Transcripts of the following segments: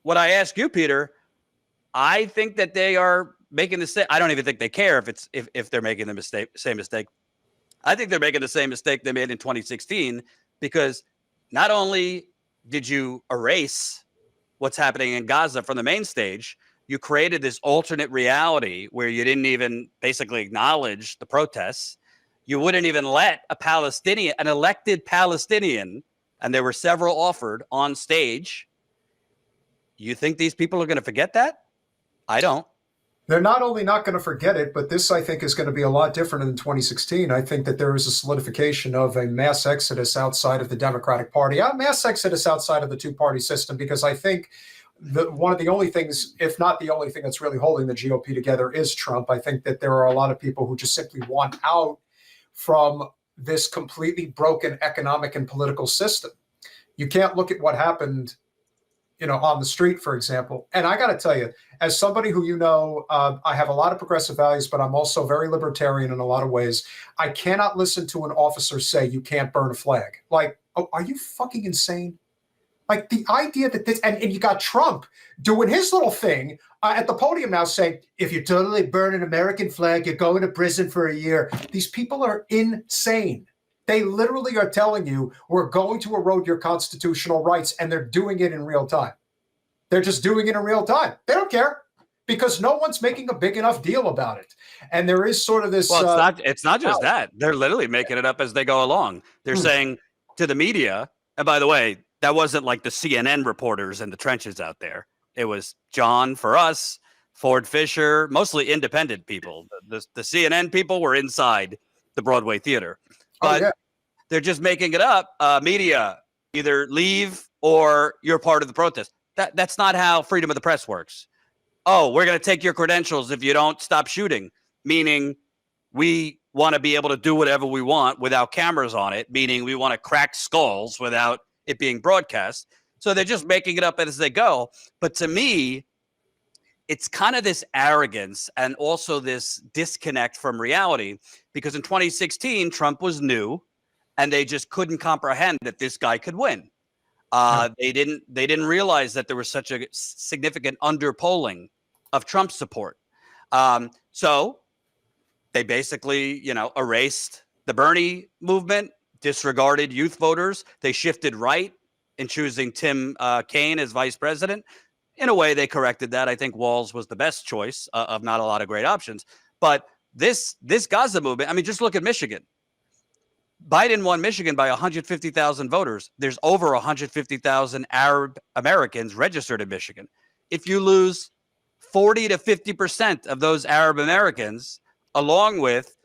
what I ask you, Peter, I think that they are making the same. I don't even think they care if they're making the same mistake. I think they're making the same mistake they made in 2016, because not only did you erase what's happening in Gaza from the main stage, you created this alternate reality where you didn't even basically acknowledge the protests. You wouldn't even let an elected Palestinian, and there were several offered on stage. You think these people are going to forget that? I don't. They're not only not going to forget it, but this, I think, is going to be a lot different than 2016. I think that there is a solidification of a mass exodus outside of the Democratic Party, a mass exodus outside of the two-party system, because I think one of the only things, if not the only thing that's really holding the GOP together is Trump. I think that there are a lot of people who just simply want out from this completely broken economic and political system. You can't look at what happened, on the street, for example. And I got to tell you, as somebody who, I have a lot of progressive values, but I'm also very libertarian in a lot of ways. I cannot listen to an officer say you can't burn a flag. Like, oh, are you fucking insane? Like, the idea that this, and you got Trump doing his little thing at the podium now saying, if you totally burn an American flag, you're going to prison for a year. These people are insane. They literally are telling you, we're going to erode your constitutional rights, and they're doing it in real time. They're just doing it in real time. They don't care, because no one's making a big enough deal about it. And there is sort of this... Well, it's not just that. They're literally making it up as they go along. They're saying to the media, and by the way, that wasn't like the CNN reporters in the trenches out there. It was John for us, Ford Fisher, mostly independent people. The CNN people were inside the Broadway theater. But they're just making it up. Media, either leave or you're part of the protest. That's not how freedom of the press works. Oh, we're going to take your credentials if you don't stop shooting, meaning we want to be able to do whatever we want without cameras on it, meaning we want to crack skulls without it being broadcast. So they're just making it up as they go. But to me, it's kind of this arrogance and also this disconnect from reality, because in 2016, Trump was new and they just couldn't comprehend that this guy could win. They didn't realize that there was such a significant underpolling of Trump support. So they basically, erased the Bernie movement, disregarded youth voters. They shifted right in choosing Tim Kaine as vice president. In a way, they corrected that. I think Walz was the best choice of not a lot of great options. But this Gaza movement, I mean, just look at Michigan. Biden won Michigan by 150,000 voters. There's over 150,000 Arab Americans registered in Michigan. If you lose 40 to 50% of those Arab Americans, along with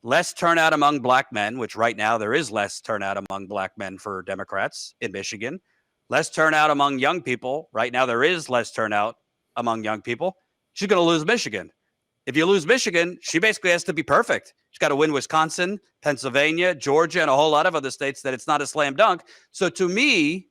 less turnout among black men, which right now there is less turnout among black men for Democrats in Michigan, less turnout among young people. Right now there is less turnout among young people. She's going to lose Michigan. If you lose Michigan, she basically has to be perfect. She's got to win Wisconsin, Pennsylvania, Georgia, and a whole lot of other states that it's not a slam dunk. So to me,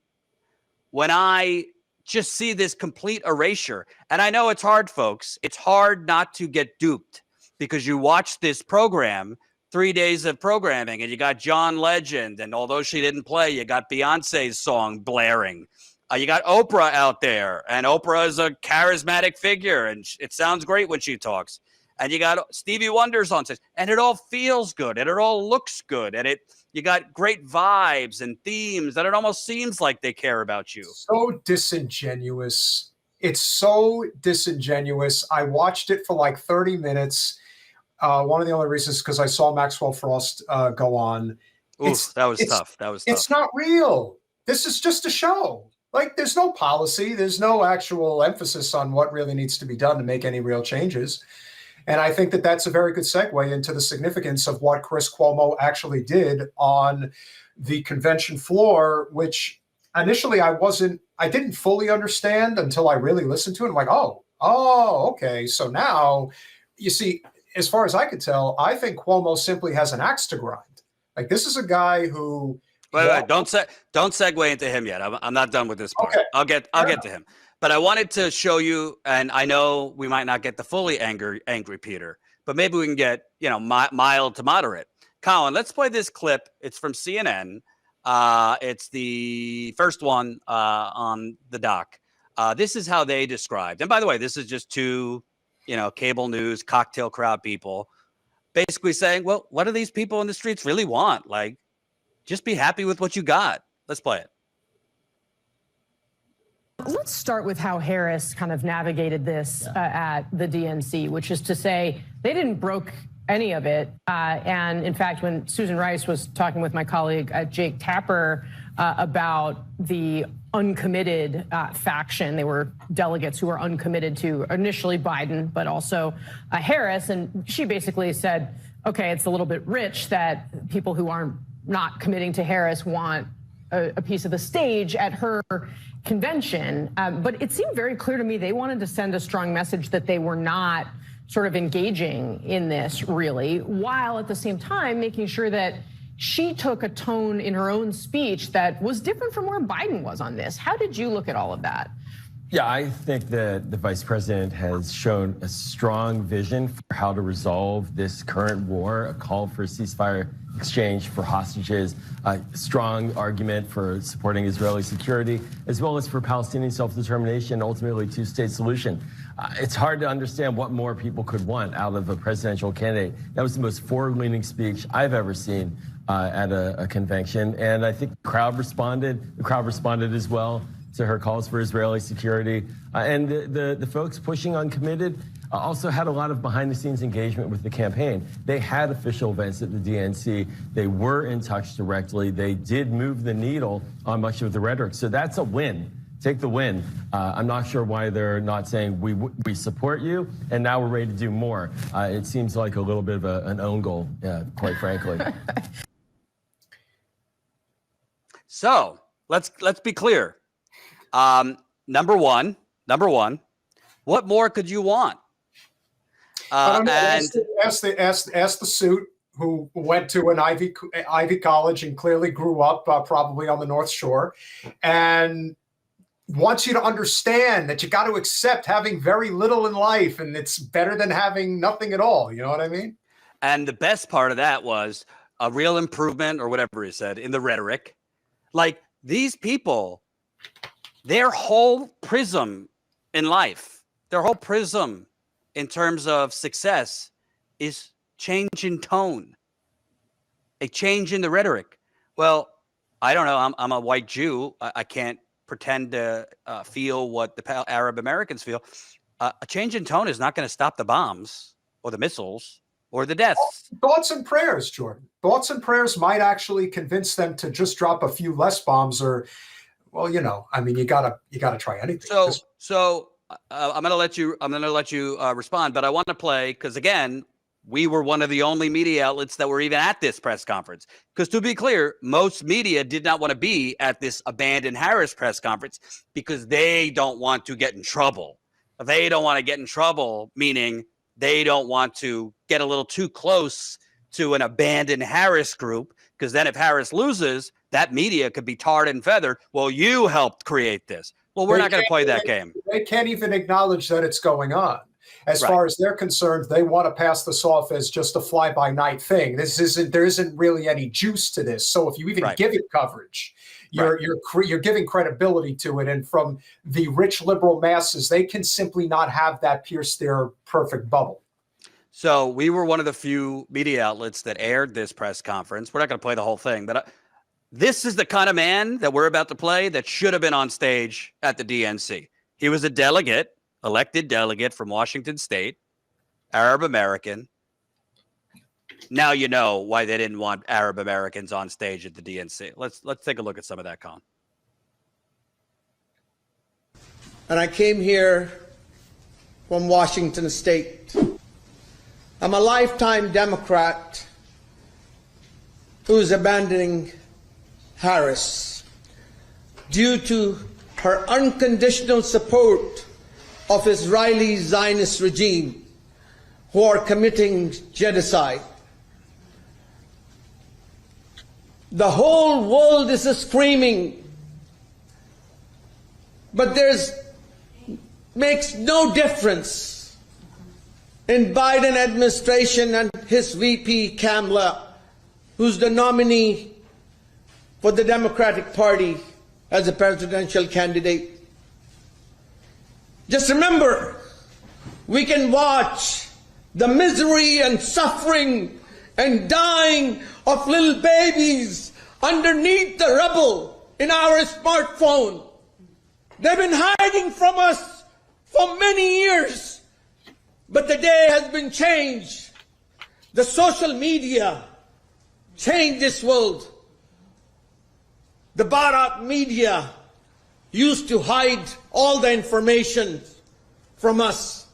when I just see this complete erasure, and I know it's hard, folks, it's hard not to get duped, because you watch this program, 3 days of programming, and you got John Legend, and although she didn't play, you got Beyonce's song blaring. You got Oprah out there, and Oprah is a charismatic figure, and it sounds great when she talks. And you got Stevie Wonder's on stage, and it all feels good, and it all looks good, and you got great vibes and themes, and it almost seems like they care about you. So disingenuous. It's so disingenuous. I watched it for like 30 minutes. One of the only reasons is because I saw Maxwell Frost go on. Oof, that was tough. That was tough. It's not real. This is just a show. Like, there's no policy. There's no actual emphasis on what really needs to be done to make any real changes. And I think that that's a very good segue into the significance of what Chris Cuomo actually did on the convention floor, which initially I didn't fully understand until I really listened to it. I'm like, oh, okay. So now, you see, as far as I could tell, I think Cuomo simply has an axe to grind. Like, this is a guy who... Wait, don't segue into him yet. I'm not done with this part. Okay. I'll get to him. But I wanted to show you, and I know we might not get the fully angry Peter, but maybe we can get, mild to moderate. Colin, let's play this clip. It's from CNN. It's the first one on the doc. This is how they described. And by the way, this is just two, cable news, cocktail crowd people basically saying, well, what do these people in the streets really want? Like, just be happy with what you got. Let's play it. Let's start with how Harris kind of navigated this at the DNC, which is to say they didn't broke any of it. And in fact, when Susan Rice was talking with my colleague Jake Tapper about the uncommitted faction, they were delegates who were uncommitted to initially Biden, but also Harris. And she basically said, okay, it's a little bit rich that people who are not committing to Harris want a piece of the stage at her convention. But it seemed very clear to me they wanted to send a strong message that they were not sort of engaging in this really, while at the same time making sure that she took a tone in her own speech that was different from where Biden was on this. How did you look at all of that? Yeah, I think that the vice president has shown a strong vision for how to resolve this current war, a call for a ceasefire exchange for hostages, a strong argument for supporting Israeli security, as well as for Palestinian self-determination, ultimately two-state solution. It's hard to understand what more people could want out of a presidential candidate. That was the most forward-leaning speech I've ever seen at a convention, and I think the crowd responded as well to her calls for Israeli security. And the folks pushing uncommitted also had a lot of behind-the-scenes engagement with the campaign. They had official events at the DNC. They were in touch directly. They did move the needle on much of the rhetoric. So that's a win. Take the win. I'm not sure why they're not saying we support you, and now we're ready to do more. It seems like a little bit of an own goal, quite frankly. So let's be clear. Number one, what more could you want? Ask the suit who went to an Ivy college and clearly grew up probably on the North Shore, and wants you to understand that you got to accept having very little in life, and it's better than having nothing at all. You know what I mean? And the best part of that was a real improvement, or whatever he said, in the rhetoric. Like, these people, their whole prism in life, their whole prism in terms of success is change in tone, a change in the rhetoric. Well, I don't know. I'm a white Jew. I can't pretend to feel what the Arab Americans feel. A change in tone is not going to stop the bombs or the missiles or the deaths. Thoughts and prayers, Jordan. Thoughts and prayers might actually convince them to just drop a few less bombs, or, well, you gotta try anything. So I'm gonna let you respond, but I want to play, because again, we were one of the only media outlets that were even at this press conference. Because to be clear, most media did not want to be at this abandoned Harris press conference because they don't want to get in trouble. They don't want to get in trouble, meaning they don't want to get a little too close to an abandoned Harris group, because then if Harris loses, that media could be tarred and feathered. Well, you helped create this. Well, we're not going to play that game. They can't even acknowledge that it's going on. As far as they're concerned, they want to pass this off as just a fly-by-night thing. There isn't really any juice to this. So if you even give it coverage, you're giving credibility to it. And from the rich liberal masses, they can simply not have that pierce their perfect bubble. So we were one of the few media outlets that aired this press conference. We're not going to play the whole thing, but this is the kind of man that we're about to play that should have been on stage at the DNC. He was a delegate, elected delegate from Washington State, Arab American. Now you know why they didn't want Arab Americans on stage at the DNC. Let's take a look at some of that, Colin. And I came here from Washington State. I'm a lifetime Democrat who's abandoning Harris due to her unconditional support of Israeli Zionist regime who are committing genocide. The whole world is screaming, but makes no difference in Biden administration and his VP Kamala, who's the nominee for the Democratic Party as a presidential candidate. Just remember, we can watch the misery and suffering and dying of little babies underneath the rubble in our smartphone. They've been hiding from us for many years, but the day has been changed. The social media changed this world. The Barak media used to hide all the information from us.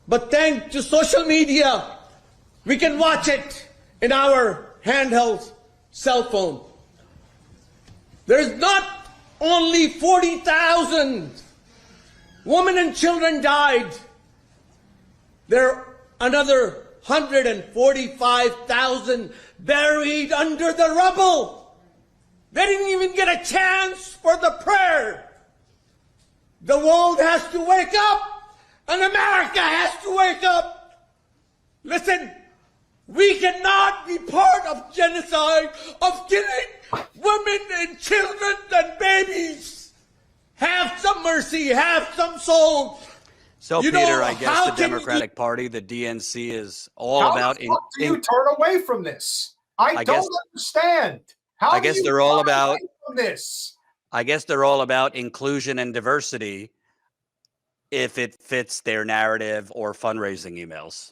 But thanks to social media, we can watch it in our handheld cell phone. There's not only 40,000 women and children died. There are another 145,000 buried under the rubble. They didn't even get a chance for the prayer. The world has to wake up, and America has to wake up. Listen, we cannot be part of genocide, of killing women and children and babies. Have some mercy, have some soul. So, You Peter, know, I guess how the can you- Democratic Party, the DNC, is all How about. the fuck do you turn away from this? I don't guess- understand. How I do guess you they're all turn about- away from this. I guess they're all about inclusion and diversity if it fits their narrative or fundraising emails.